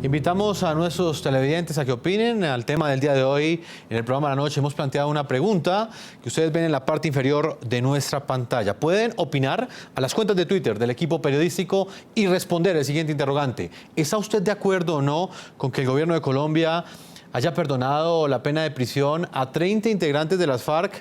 Invitamos a nuestros televidentes a que opinen al tema del día de hoy. En el programa de la noche hemos planteado una pregunta que ustedes ven en la parte inferior de nuestra pantalla. Pueden opinar a las cuentas de Twitter del equipo periodístico y responder el siguiente interrogante. ¿Está usted de acuerdo o no con que el gobierno de Colombia haya perdonado la pena de prisión a 30 integrantes de las FARC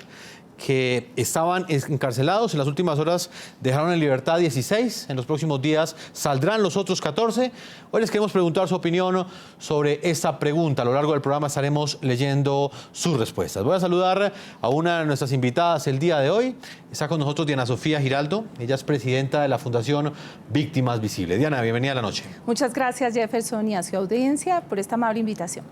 que estaban encarcelados? En las últimas horas dejaron en libertad 16, en los próximos días saldrán los otros 14. Hoy les queremos preguntar su opinión sobre esta pregunta. A lo largo del programa estaremos leyendo sus respuestas. Voy a saludar a una de nuestras invitadas el día de hoy. Está con nosotros Diana Sofía Giraldo. Ella es presidenta de la Fundación Víctimas Visibles. Diana, bienvenida a la noche. Muchas gracias, Jefferson, y a su audiencia por esta amable invitación.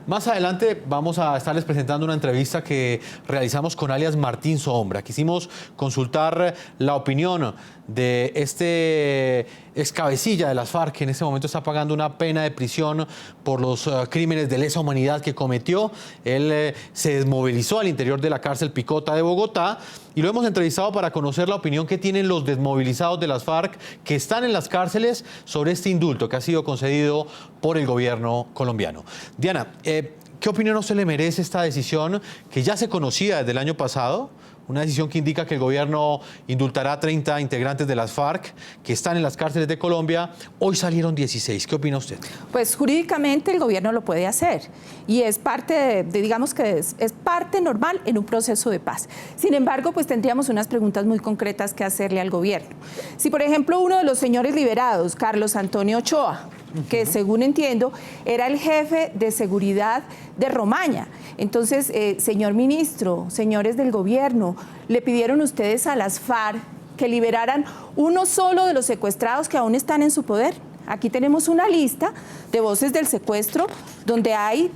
Más adelante vamos a estarles presentando una entrevista que realizamos con alias Martín Sombra. Quisimos consultar la opinión de este excabecilla de las FARC, que en este momento está pagando una pena de prisión por los crímenes de lesa humanidad que cometió. Él se desmovilizó al interior de la cárcel Picota de Bogotá y lo hemos entrevistado para conocer la opinión que tienen los desmovilizados de las FARC que están en las cárceles sobre este indulto que ha sido concedido por el gobierno colombiano. Diana, ¿qué opinión a usted le merece esta decisión que ya se conocía desde el año pasado? Una decisión que indica que el gobierno indultará a 30 integrantes de las FARC que están en las cárceles de Colombia. Hoy salieron 16. ¿Qué opina usted? Pues jurídicamente el gobierno lo puede hacer y es parte digamos que es parte normal en un proceso de paz. Sin embargo, pues tendríamos unas preguntas muy concretas que hacerle al gobierno. Si, por ejemplo, uno de los señores liberados, Carlos Antonio Ochoa, que según entiendo era el jefe de seguridad de Romaña. Entonces, señor ministro, señores del gobierno, ¿le pidieron ustedes a las FARC que liberaran uno solo de los secuestrados que aún están en su poder? Aquí tenemos una lista de voces del secuestro donde hay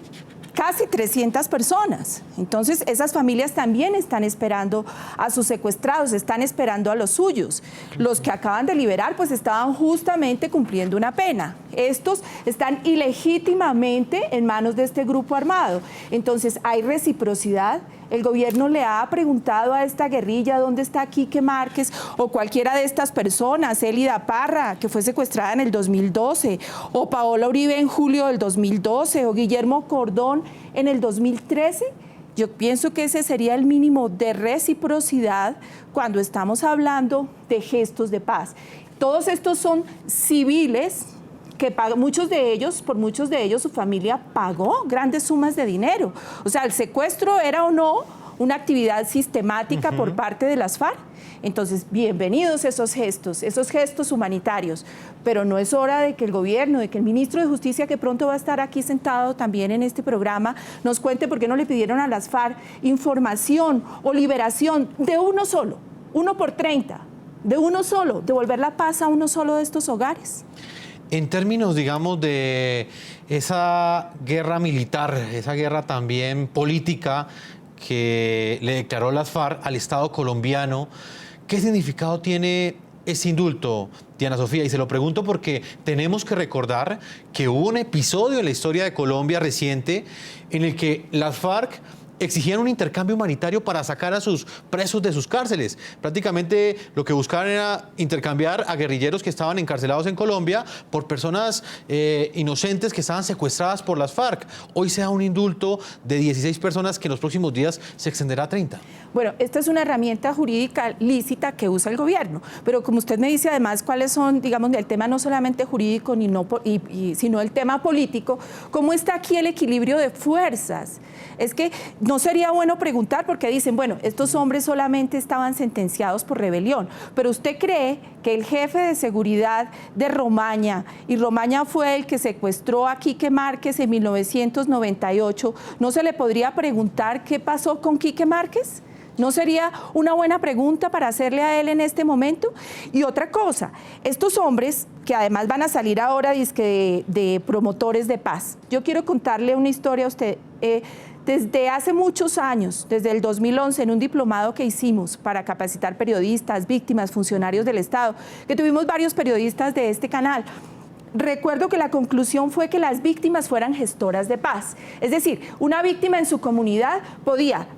casi 300 personas. Entonces, esas familias también están esperando a sus secuestrados, están esperando a los suyos. Los que acaban de liberar, pues estaban justamente cumpliendo una pena. Estos están ilegítimamente en manos de este grupo armado. Entonces, hay reciprocidad. El gobierno le ha preguntado a esta guerrilla dónde está Quique Márquez o cualquiera de estas personas, Elida Parra, que fue secuestrada en el 2012, o Paola Uribe en julio del 2012, o Guillermo Cordón en el 2013. Yo pienso que ese sería el mínimo de reciprocidad cuando estamos hablando de gestos de paz. Todos estos son civiles que pagan, muchos de ellos su familia pagó grandes sumas de dinero. O sea, el secuestro era o no una actividad sistemática por parte de las FARC. Entonces, bienvenidos esos gestos humanitarios, pero no es hora de que el gobierno, de que el ministro de Justicia, que pronto va a estar aquí sentado también en este programa, nos cuente por qué no le pidieron a las FARC información o liberación de uno solo, uno por 30, de uno solo, devolver la paz a uno solo de estos hogares. En términos, digamos, de esa guerra militar, esa guerra también política que le declaró las FARC al Estado colombiano, ¿qué significado tiene ese indulto, Diana Sofía? Y se lo pregunto porque tenemos que recordar que hubo un episodio en la historia de Colombia reciente en el que las FARC exigían un intercambio humanitario para sacar a sus presos de sus cárceles. Prácticamente lo que buscaban era intercambiar a guerrilleros que estaban encarcelados en Colombia por personas inocentes que estaban secuestradas por las FARC. Hoy se da un indulto de 16 personas que en los próximos días se extenderá a 30. Bueno, esta es una herramienta jurídica lícita que usa el gobierno, pero como usted me dice además cuáles son, digamos, el tema no solamente jurídico sino el tema político, ¿cómo está aquí el equilibrio de fuerzas? Es que no sería bueno preguntar porque dicen, bueno, estos hombres solamente estaban sentenciados por rebelión, pero ¿usted cree que el jefe de seguridad de Romaña, y Romaña fue el que secuestró a Quique Márquez en 1998, no se le podría preguntar qué pasó con Quique Márquez? ¿No sería una buena pregunta para hacerle a él en este momento? Y otra cosa, estos hombres que además van a salir ahora de promotores de paz. Yo quiero contarle una historia a usted. Desde hace muchos años, desde el 2011, en un diplomado que hicimos para capacitar periodistas, víctimas, funcionarios del Estado, que tuvimos varios periodistas de este canal, recuerdo que la conclusión fue que las víctimas fueran gestoras de paz. Es decir, una víctima en su comunidad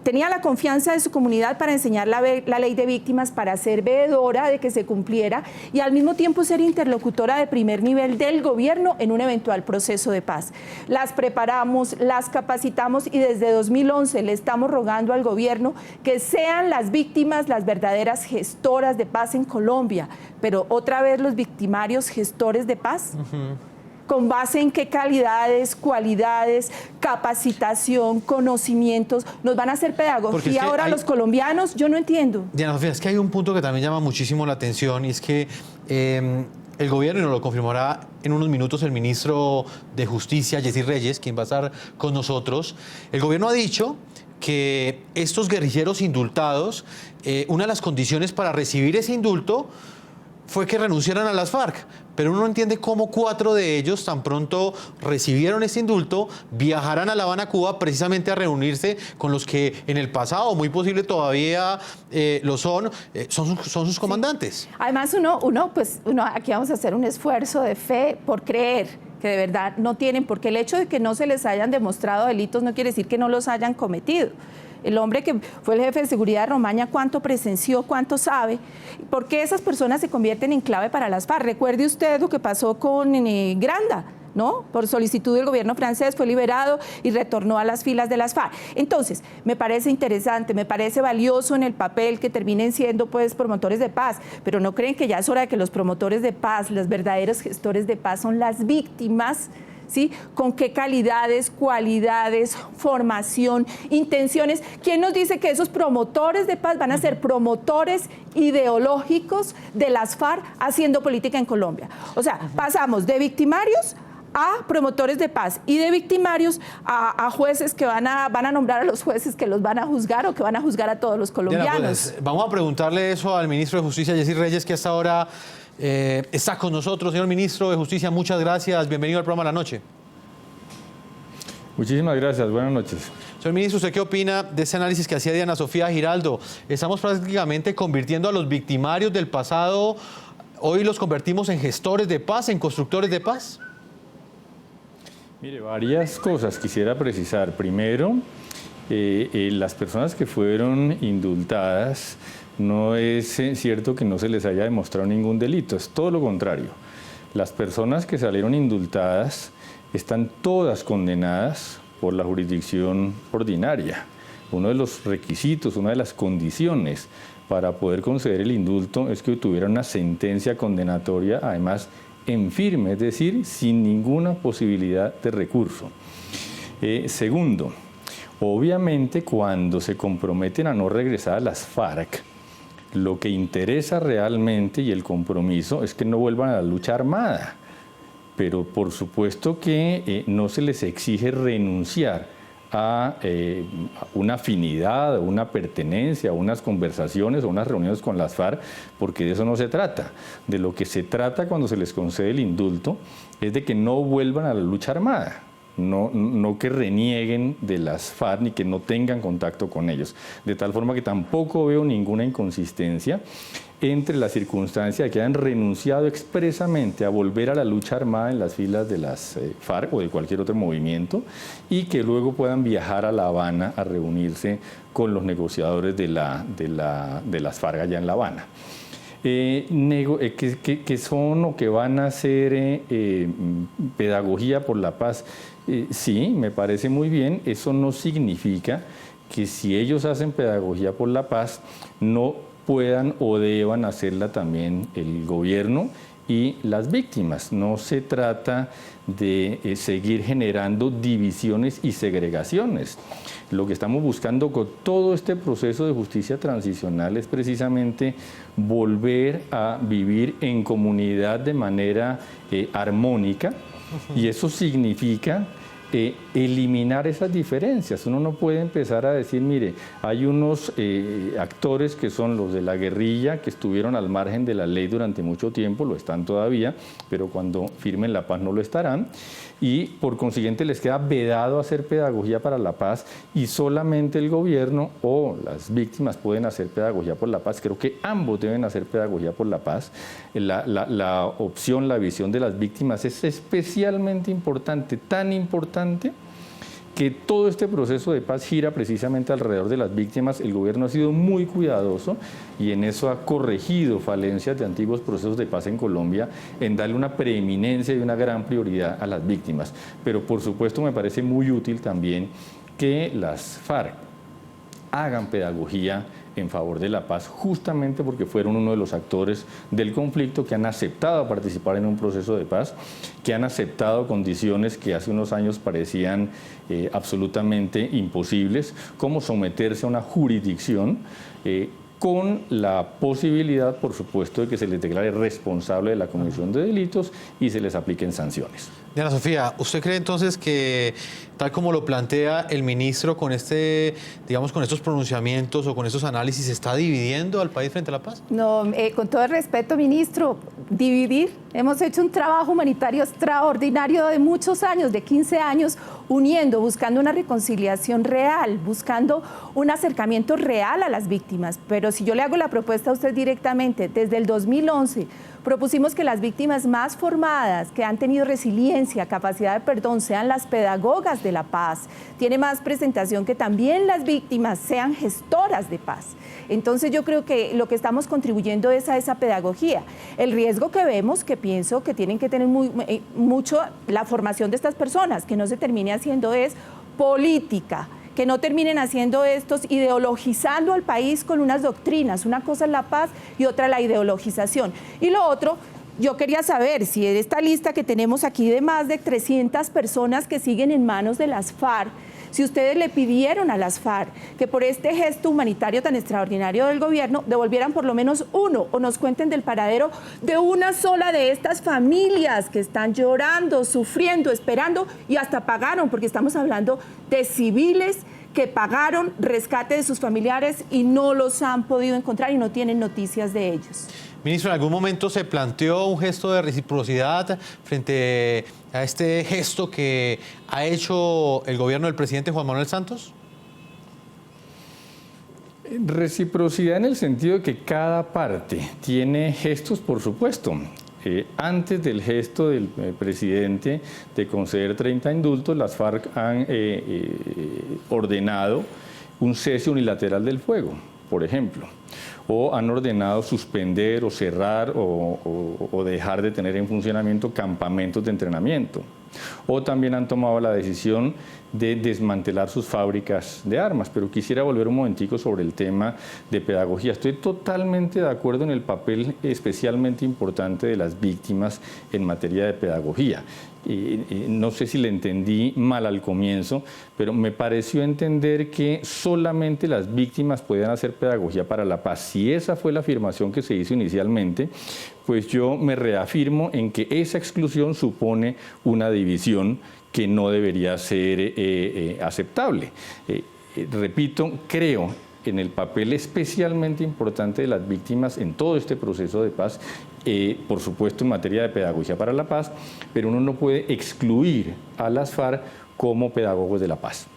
tenía la confianza de su comunidad para enseñar la ley de víctimas, para ser veedora de que se cumpliera y al mismo tiempo ser interlocutora de primer nivel del gobierno en un eventual proceso de paz. Las preparamos, las capacitamos y desde 2011 le estamos rogando al gobierno que sean las víctimas las verdaderas gestoras de paz en Colombia. Pero otra vez los victimarios gestores de paz. ¿Con base en qué calidades, cualidades, capacitación, conocimientos nos van a hacer pedagogía ahora los colombianos? Yo no entiendo. Diana Sofía, es que hay un punto que también llama muchísimo la atención y es que el gobierno, y nos lo confirmará en unos minutos el ministro de Justicia, Yesid Reyes, quien va a estar con nosotros, el gobierno ha dicho que estos guerrilleros indultados, una de las condiciones para recibir ese indulto fue que renunciaran a las FARC, pero uno no entiende cómo 4 de ellos, tan pronto recibieron ese indulto, viajarán a La Habana, Cuba, precisamente a reunirse con los que en el pasado, muy posible todavía lo son sus comandantes. Sí. Además, uno aquí vamos a hacer un esfuerzo de fe por creer que de verdad no tienen, porque el hecho de que no se les hayan demostrado delitos no quiere decir que no los hayan cometido. El hombre que fue el jefe de seguridad de Romaña, ¿cuánto presenció, cuánto sabe? ¿Por qué esas personas se convierten en clave para las FARC? Recuerde usted lo que pasó con Granda, ¿no? Por solicitud del gobierno francés fue liberado y retornó a las filas de las FARC. Entonces, me parece interesante, me parece valioso en el papel que terminen siendo pues promotores de paz, pero ¿no creen que ya es hora de que los promotores de paz, los verdaderos gestores de paz son las víctimas? ¿Sí? ¿Con qué calidades, cualidades, formación, intenciones? ¿Quién nos dice que esos promotores de paz van a ser promotores ideológicos de las FARC haciendo política en Colombia? O sea, pasamos de victimarios a promotores de paz y de victimarios a jueces que van a nombrar a los jueces que los van a juzgar o que van a juzgar a todos los colombianos. Diana, pues, vamos a preguntarle eso al ministro de Justicia, Yesid Reyes, que hasta ahora está con nosotros. Señor ministro de Justicia, muchas gracias. Bienvenido al programa La Noche. Muchísimas gracias. Buenas noches. Señor ministro, ¿usted qué opina de ese análisis que hacía Diana Sofía Giraldo? Estamos prácticamente convirtiendo a los victimarios del pasado, hoy los convertimos en gestores de paz, en constructores de paz. Mire, varias cosas quisiera precisar. Primero, las personas que fueron indultadas, no es cierto que no se les haya demostrado ningún delito, es todo lo contrario. Las personas que salieron indultadas están todas condenadas por la jurisdicción ordinaria. Uno de los requisitos, una de las condiciones para poder conceder el indulto es que tuviera una sentencia condenatoria, además en firme, es decir, sin ninguna posibilidad de recurso. Segundo, obviamente cuando se comprometen a no regresar a las FARC, lo que interesa realmente y el compromiso es que no vuelvan a la lucha armada, pero por supuesto que no se les exige renunciar a una afinidad, a una pertenencia, a unas conversaciones o unas reuniones con las FARC, porque de eso no se trata. De lo que se trata cuando se les concede el indulto es de que no vuelvan a la lucha armada. No que renieguen de las FARC ni que no tengan contacto con ellos. De tal forma que tampoco veo ninguna inconsistencia entre la circunstancia de que hayan renunciado expresamente a volver a la lucha armada en las filas de las FARC o de cualquier otro movimiento y que luego puedan viajar a La Habana a reunirse con los negociadores de las FARC allá en La Habana. Que son o que van a hacer pedagogía por la paz. Sí, me parece muy bien. Eso no significa que si ellos hacen pedagogía por la paz no puedan o deban hacerla también el gobierno y las víctimas. No se trata de seguir generando divisiones y segregaciones. Lo que estamos buscando con todo este proceso de justicia transicional es precisamente volver a vivir en comunidad de manera armónica, y eso significa eliminar esas diferencias. Uno no puede empezar a decir, mire, hay unos actores que son los de la guerrilla, que estuvieron al margen de la ley durante mucho tiempo, lo están todavía, pero cuando firmen la paz no lo estarán, y por consiguiente les queda vedado hacer pedagogía para la paz, y solamente el gobierno o las víctimas pueden hacer pedagogía por la paz. Creo que ambos deben hacer pedagogía por la paz. La opción, la visión de las víctimas es especialmente importante, tan importante que todo este proceso de paz gira precisamente alrededor de las víctimas. El gobierno ha sido muy cuidadoso y en eso ha corregido falencias de antiguos procesos de paz en Colombia, en darle una preeminencia y una gran prioridad a las víctimas. Pero por supuesto me parece muy útil también que las FARC hagan pedagogía en favor de la paz, justamente porque fueron uno de los actores del conflicto que han aceptado participar en un proceso de paz, que han aceptado condiciones que hace unos años parecían absolutamente imposibles, como someterse a una jurisdicción con la posibilidad, por supuesto, de que se les declare responsable de la comisión de delitos y se les apliquen sanciones. Diana Sofía, ¿usted cree entonces que, tal como lo plantea el ministro, con digamos, con estos pronunciamientos o con estos análisis, se está dividiendo al país frente a la paz? No, con todo el respeto, ministro, dividir. Hemos hecho un trabajo humanitario extraordinario de muchos años, de 15 años, uniendo, buscando una reconciliación real, buscando un acercamiento real a las víctimas. Pero si yo le hago la propuesta a usted directamente, desde el 2011, propusimos que las víctimas más formadas, que han tenido resiliencia, capacidad de perdón, sean las pedagogas de la paz. Tiene más presentación que también las víctimas sean gestoras de paz. Entonces yo creo que lo que estamos contribuyendo es a esa pedagogía. El riesgo que vemos, que pienso que tienen que tener mucho la formación de estas personas, que no se termine haciendo es política, que no terminen haciendo estos, ideologizando al país con unas doctrinas. Una cosa es la paz y otra la ideologización. Y lo otro, yo quería saber si en esta lista que tenemos aquí de más de 300 personas que siguen en manos de las FARC, si ustedes le pidieron a las FARC que por este gesto humanitario tan extraordinario del gobierno devolvieran por lo menos uno o nos cuenten del paradero de una sola de estas familias que están llorando, sufriendo, esperando y hasta pagaron, porque estamos hablando de civiles que pagaron rescate de sus familiares y no los han podido encontrar y no tienen noticias de ellos. Ministro, ¿en algún momento se planteó un gesto de reciprocidad frente a este gesto que ha hecho el gobierno del presidente Juan Manuel Santos? Reciprocidad en el sentido de que cada parte tiene gestos, por supuesto. Antes del gesto del presidente de conceder 30 indultos, las FARC han ordenado un cese unilateral del fuego, por ejemplo, o han ordenado suspender o cerrar o dejar de tener en funcionamiento campamentos de entrenamiento, o también han tomado la decisión de desmantelar sus fábricas de armas. Pero quisiera volver un momentico sobre el tema de pedagogía. Estoy totalmente de acuerdo en el papel especialmente importante de las víctimas en materia de pedagogía. No sé si le entendí mal al comienzo, pero me pareció entender que solamente las víctimas podían hacer pedagogía para la paz. Si esa fue la afirmación que se hizo inicialmente, pues yo me reafirmo en que esa exclusión supone una división que no debería ser aceptable. Repito, creo en el papel especialmente importante de las víctimas en todo este proceso de paz, por supuesto en materia de pedagogía para la paz, pero uno no puede excluir a las FARC como pedagogos de la paz.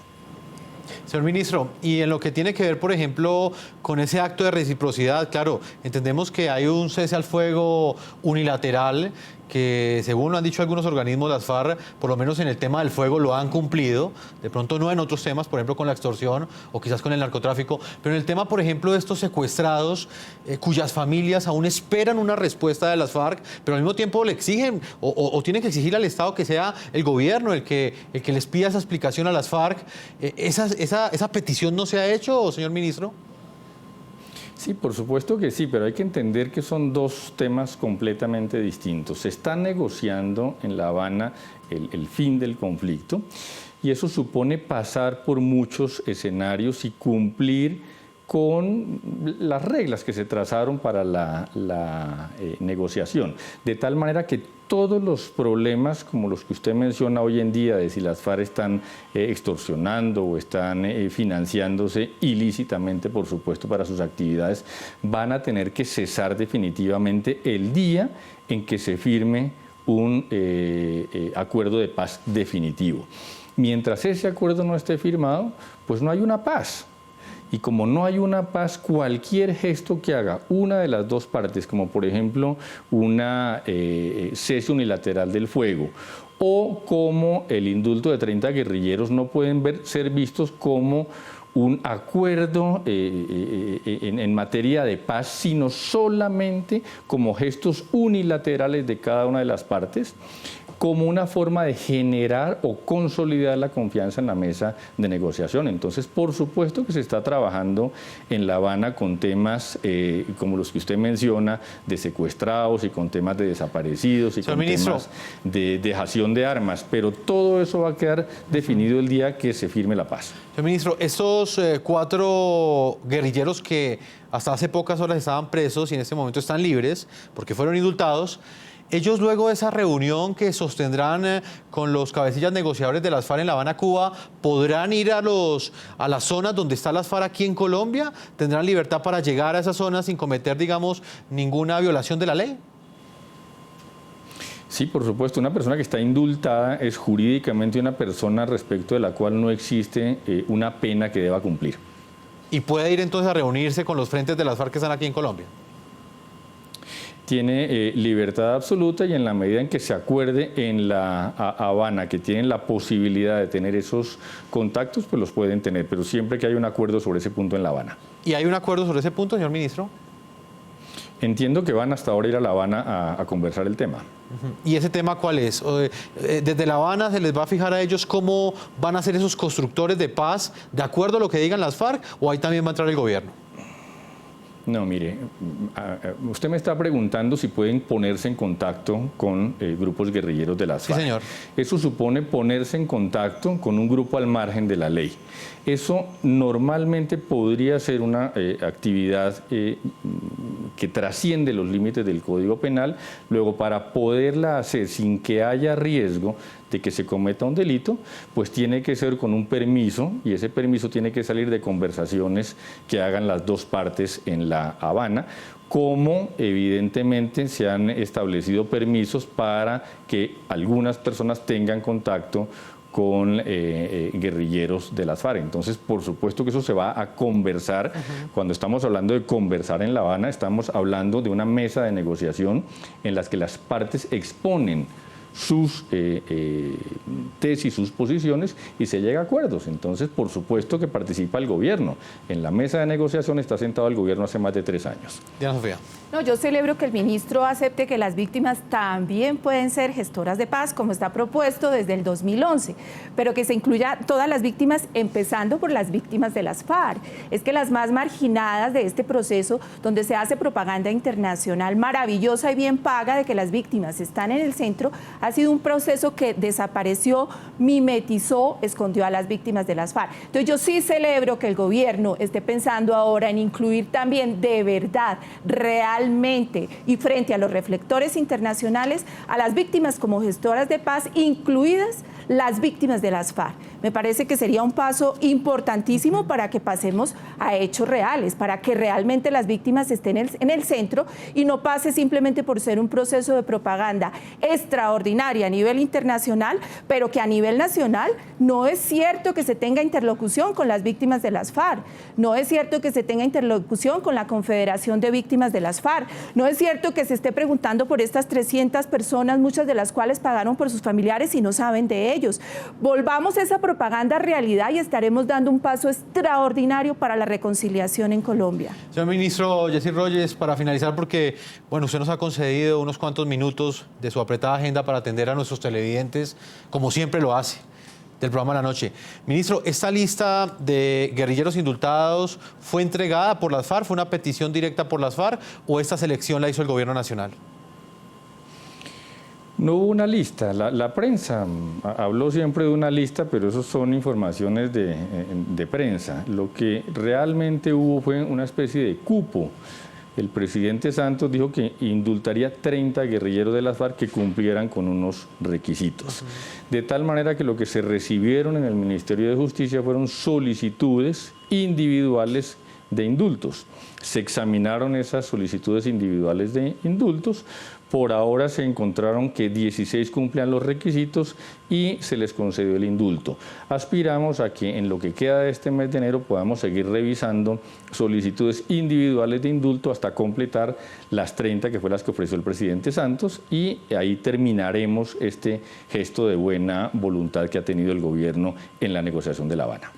Señor ministro, y en lo que tiene que ver, por ejemplo, con ese acto de reciprocidad, claro, entendemos que hay un cese al fuego unilateral que, según lo han dicho algunos organismos, las FARC, por lo menos en el tema del fuego, lo han cumplido, de pronto no en otros temas, por ejemplo, con la extorsión o quizás con el narcotráfico, pero en el tema, por ejemplo, de estos secuestrados, cuyas familias aún esperan una respuesta de las FARC, pero al mismo tiempo le exigen o tienen que exigir al Estado que sea el gobierno el que les pida esa explicación a las FARC. ¿Esa petición no se ha hecho, señor ministro? Sí, por supuesto que sí, pero hay que entender que son dos temas completamente distintos. Se está negociando en La Habana el fin del conflicto y eso supone pasar por muchos escenarios y cumplir con las reglas que se trazaron para la negociación, de tal manera que todos los problemas como los que usted menciona hoy en día, de si las FARC están extorsionando o están financiándose ilícitamente, por supuesto, para sus actividades, van a tener que cesar definitivamente el día en que se firme un acuerdo de paz definitivo. Mientras ese acuerdo no esté firmado, pues no hay una paz. Y como no hay una paz, cualquier gesto que haga una de las dos partes, como por ejemplo una cese unilateral del fuego, o como el indulto de 30 guerrilleros, no pueden ser vistos como un acuerdo en materia de paz, sino solamente como gestos unilaterales de cada una de las partes, como una forma de generar o consolidar la confianza en la mesa de negociación. Entonces, por supuesto que se está trabajando en La Habana con temas como los que usted menciona, de secuestrados y con temas de desaparecidos y con temas de dejación de armas, pero todo eso va a quedar definido el día que se firme la paz. Señor ministro, estos 4 guerrilleros que hasta hace pocas horas estaban presos y en este momento están libres porque fueron indultados, ellos luego de esa reunión que sostendrán con los cabecillas negociadores de las FARC en La Habana, Cuba, ¿podrán ir a las zonas donde están las FARC aquí en Colombia? ¿Tendrán libertad para llegar a esas zonas sin cometer, digamos, ninguna violación de la ley? Sí, por supuesto, una persona que está indultada es jurídicamente una persona respecto de la cual no existe una pena que deba cumplir. ¿Y puede ir entonces a reunirse con los frentes de las FARC que están aquí en Colombia? Tiene libertad absoluta y en la medida en que se acuerde en La Habana que tienen la posibilidad de tener esos contactos, pues los pueden tener, pero siempre que haya un acuerdo sobre ese punto en La Habana. ¿Y hay un acuerdo sobre ese punto, señor ministro? Entiendo que van hasta ahora a ir a La Habana a conversar el tema. ¿Y ese tema cuál es? ¿Desde La Habana se les va a fijar a ellos cómo van a ser esos constructores de paz de acuerdo a lo que digan las FARC o ahí también va a entrar el gobierno? No, mire, usted me está preguntando si pueden ponerse en contacto con grupos guerrilleros de las FARC. Sí, señor. Eso supone ponerse en contacto con un grupo al margen de la ley. Eso normalmente podría ser una actividad que trasciende los límites del Código Penal. Luego, para poderla hacer sin que haya riesgo de que se cometa un delito, pues tiene que ser con un permiso, y ese permiso tiene que salir de conversaciones que hagan las dos partes en La Habana, como evidentemente se han establecido permisos para que algunas personas tengan contacto con guerrilleros de las FARC. Entonces, por supuesto que eso se va a conversar. Cuando estamos hablando de conversar en La Habana, estamos hablando de una mesa de negociación en las que las partes exponen sus tesis, sus posiciones y se llega a acuerdos. Entonces, por supuesto que participa el gobierno. En la mesa de negociación está sentado el gobierno hace más de 3 años. Diana Sofía. No, yo celebro que el ministro acepte que las víctimas también pueden ser gestoras de paz, como está propuesto desde el 2011, pero que se incluya todas las víctimas, empezando por las víctimas de las FARC. Es que las más marginadas de este proceso, donde se hace propaganda internacional maravillosa y bien paga de que las víctimas están en el centro, ha sido un proceso que desapareció, mimetizó, escondió a las víctimas de las FARC. Entonces yo sí celebro que el gobierno esté pensando ahora en incluir también de verdad, realmente y frente a los reflectores internacionales a las víctimas como gestoras de paz, incluidas las víctimas de las FARC. Me parece que sería un paso importantísimo para que pasemos a hechos reales, para que realmente las víctimas estén en el centro y no pase simplemente por ser un proceso de propaganda extraordinaria a nivel internacional, pero que a nivel nacional no es cierto que se tenga interlocución con las víctimas de las FARC, no es cierto que se tenga interlocución con la Confederación de Víctimas de las FARC, no es cierto que se esté preguntando por estas 300 personas, muchas de las cuales pagaron por sus familiares y no saben de ellos. Volvamos esa propaganda realidad y estaremos dando un paso extraordinario para la reconciliación en Colombia. Señor ministro Yesid Royes, para finalizar, porque bueno, usted nos ha concedido unos cuantos minutos de su apretada agenda para atender a nuestros televidentes, como siempre lo hace, del programa La Noche. Ministro, ¿esta lista de guerrilleros indultados fue entregada por las FARC? ¿Fue una petición directa por las FARC o esta selección la hizo el gobierno nacional? No hubo una lista. La prensa habló siempre de una lista, pero eso son informaciones de prensa. Lo que realmente hubo fue una especie de cupo. El presidente Santos dijo que indultaría 30 guerrilleros de las FARC que cumplieran con unos requisitos. De tal manera que lo que se recibieron en el Ministerio de Justicia fueron solicitudes individuales de indultos. Se examinaron esas solicitudes individuales de indultos. Por ahora se encontraron que 16 cumplían los requisitos y se les concedió el indulto. Aspiramos a que en lo que queda de este mes de enero podamos seguir revisando solicitudes individuales de indulto hasta completar las 30 que fue las que ofreció el presidente Santos, y ahí terminaremos este gesto de buena voluntad que ha tenido el gobierno en la negociación de La Habana.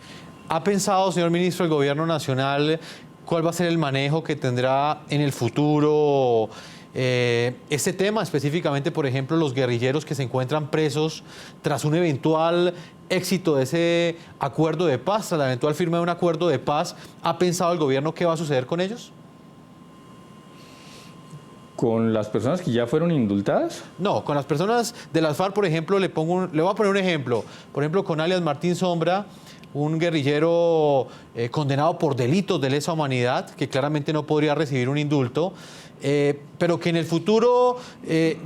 ¿Ha pensado, señor ministro, el gobierno nacional cuál va a ser el manejo que tendrá en el futuro este tema, específicamente, por ejemplo, los guerrilleros que se encuentran presos tras un eventual éxito de ese acuerdo de paz, tras la eventual firma de un acuerdo de paz? ¿Ha pensado el gobierno qué va a suceder con ellos? ¿Con las personas que ya fueron indultadas? No, con las personas de las FARC, por ejemplo, le voy a poner un ejemplo. Por ejemplo, con alias Martín Sombra, un guerrillero condenado por delitos de lesa humanidad, que claramente no podría recibir un indulto, pero que en el futuro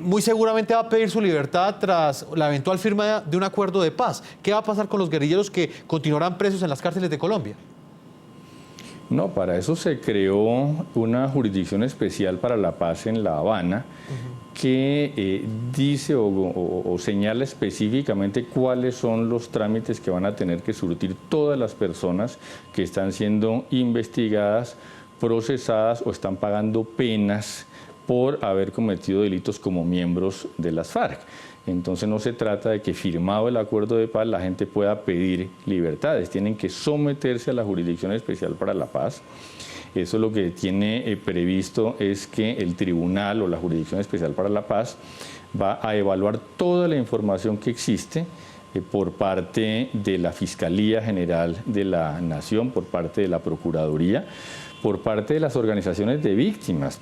muy seguramente va a pedir su libertad tras la eventual firma de un acuerdo de paz. ¿Qué va a pasar con los guerrilleros que continuarán presos en las cárceles de Colombia? No, para eso se creó una jurisdicción especial para la paz en La Habana, que dice o señala específicamente cuáles son los trámites que van a tener que surtir todas las personas que están siendo investigadas, procesadas o están pagando penas por haber cometido delitos como miembros de las FARC. Entonces no se trata de que firmado el acuerdo de paz la gente pueda pedir libertades, tienen que someterse a la Jurisdicción Especial para la Paz. Eso lo que tiene previsto es que el tribunal o la Jurisdicción Especial para la Paz va a evaluar toda la información que existe por parte de la Fiscalía General de la Nación, por parte de la Procuraduría, por parte de las organizaciones de víctimas,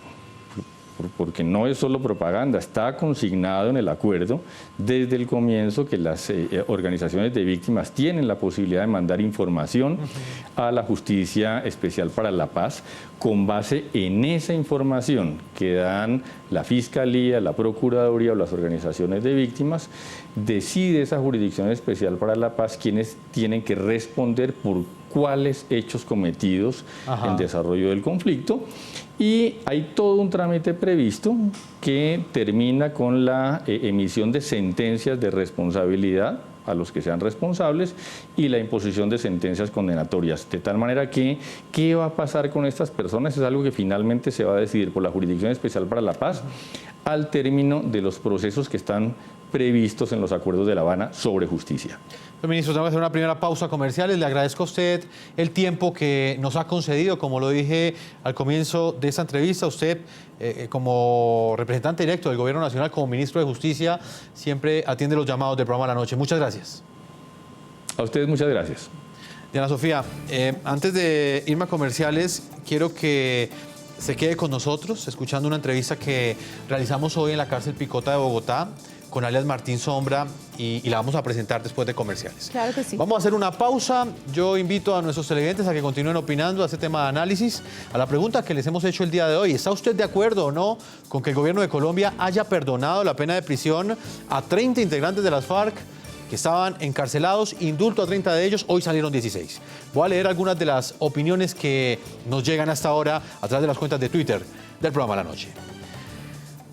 porque no es solo propaganda, está consignado en el acuerdo desde el comienzo que las organizaciones de víctimas tienen la posibilidad de mandar información a la Justicia Especial para la Paz. Con base en esa información que dan la Fiscalía, la Procuraduría o las organizaciones de víctimas, decide esa Jurisdicción Especial para la Paz quienes tienen que responder por cuáles hechos cometidos en desarrollo del conflicto, y hay todo un trámite previsto que termina con la emisión de sentencias de responsabilidad a los que sean responsables y la imposición de sentencias condenatorias, de tal manera que qué va a pasar con estas personas es algo que finalmente se va a decidir por la Jurisdicción Especial para la Paz al término de los procesos que están previstos en los acuerdos de La Habana sobre justicia. Ministro, tengo que hacer una primera pausa comercial. Le agradezco a usted el tiempo que nos ha concedido. Como lo dije al comienzo de esta entrevista, usted como representante directo del Gobierno Nacional, como ministro de Justicia, siempre atiende los llamados del programa La Noche. Muchas gracias. A ustedes muchas gracias. Diana Sofía, antes de irme a comerciales, quiero que se quede con nosotros escuchando una entrevista que realizamos hoy en la cárcel Picota de Bogotá con alias Martín Sombra y la vamos a presentar después de comerciales. Claro que sí. Vamos a hacer una pausa. Yo invito a nuestros televidentes a que continúen opinando a este tema de análisis, a la pregunta que les hemos hecho el día de hoy. ¿Está usted de acuerdo o no con que el gobierno de Colombia haya perdonado la pena de prisión a 30 integrantes de las FARC que estaban encarcelados? Indulto a 30 de ellos, hoy salieron 16. Voy a leer algunas de las opiniones que nos llegan hasta ahora a través de las cuentas de Twitter del programa La Noche.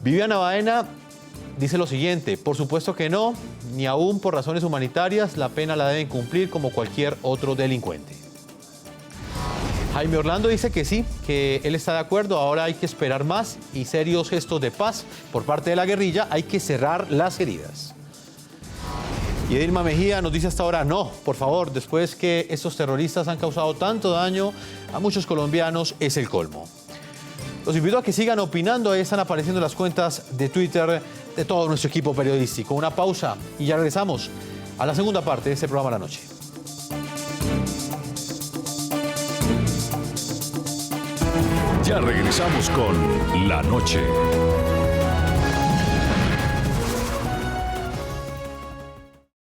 Viviana Baena dice lo siguiente: por supuesto que no, ni aún por razones humanitarias, la pena la deben cumplir como cualquier otro delincuente. Jaime Orlando dice que sí, que él está de acuerdo, ahora hay que esperar más y serios gestos de paz por parte de la guerrilla, hay que cerrar las heridas. Y Edilma Mejía nos dice hasta ahora no, por favor, después que estos terroristas han causado tanto daño a muchos colombianos, es el colmo. Los invito a que sigan opinando, ahí están apareciendo las cuentas de Twitter de todo nuestro equipo periodístico. Una pausa y ya regresamos a la segunda parte de este programa La Noche. Ya regresamos con La Noche.